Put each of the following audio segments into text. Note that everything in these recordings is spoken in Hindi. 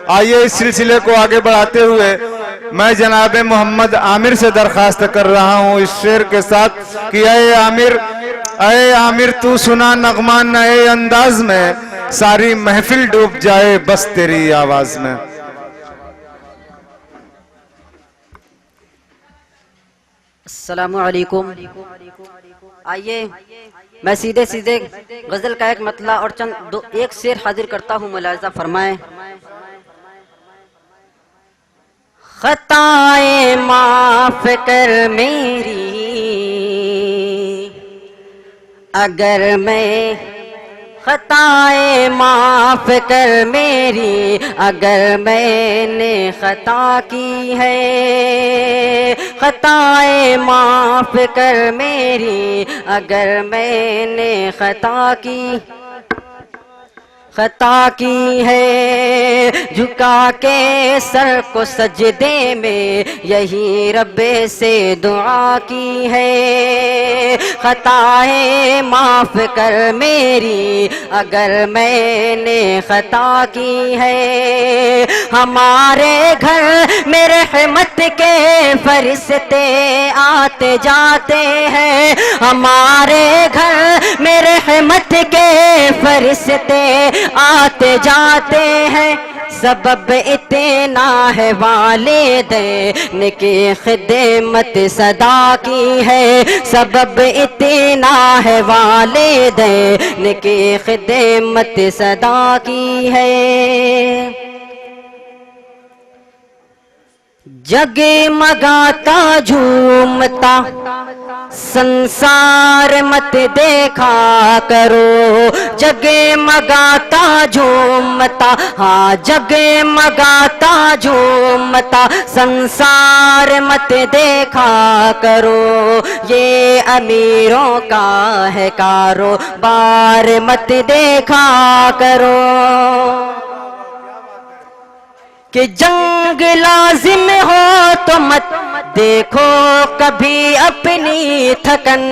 आइए इस सिलसिले को आगे बढ़ाते हुए मैं जनाब मोहम्मद आमिर से दरखास्त कर रहा हूँ इस शेर के साथ कि अय आमिर तू सुना नगमा नए अंदाज में, सारी महफिल डूब जाए बस तेरी आवाज में। अस्सलामु अलैकुम। आइए मैं सीधे सीधे गजल का एक मतला और एक शेर हाजिर करता हूँ, मुलाहिजा फरमाएं। खताए माफ कर मेरी अगर मैं, खताए माफ कर मेरी अगर मैंने खता की है, खताए माफ कर मेरी अगर मैंने खता की है। झुका के सर को सजदे में यही रब्बे से दुआ की है। खताएं माफ कर मेरी अगर मैंने खता की है। हमारे घर में रहमत के फरिश्ते आते जाते हैं, हमारे घर में रहमत के फरिश्ते आते जाते हैं। सबब इतना है वालिदैन की खिदमत सदा की है, सबब इतना है वालिदैन की खिदमत सदा की है। जगमगाता झूमता संसार मत देखा करो, जगमगाता झूमता, हाँ जगमगाता झूमता संसार मत देखा करो। ये अमीरों का है कारोबार मत देखा करो। कि जंग लाजिम हो तो मत देखो कभी अपनी थकन,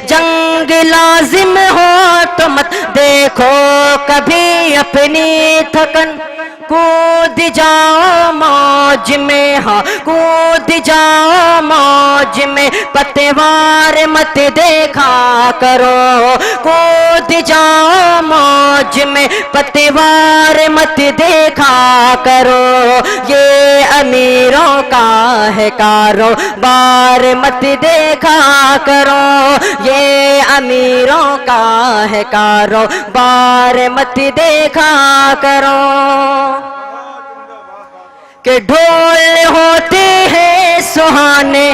जंग लाजिम हो तो मत देखो कभी अपनी थकन। कूद जाओ मौज में, हाँ कूद जाओ मौज में, पतवार मत देखा करो। कूद जाओ मौज में, पतवार मत देखा करो। ये अमीरों का है कारोबार मत देखा करो, ये अमीरों का है कारोबार मत देखा करो। के ढोल होते हैं सुहाने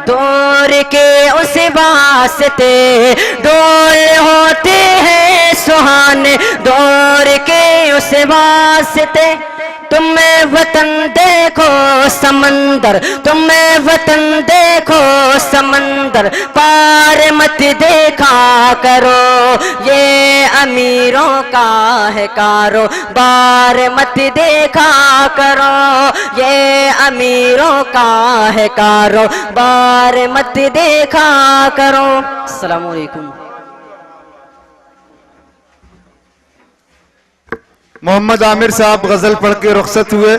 दौर के उस वास्ते, ढोल होते हैं सुहाने दौर के उस वास्ते। तुम्हें वतन देखो समंदर, तुम्हें वतन देखो समंदर, पार मत देखा करो। ये अमीरों का है कारोबार मत देखा करो, ये अमीरों का है कारोबार मत देखा करो। अस्सलाम वालेकुम। मोहम्मद आमिर साहब गजल पढ़ के रुखसत हुए।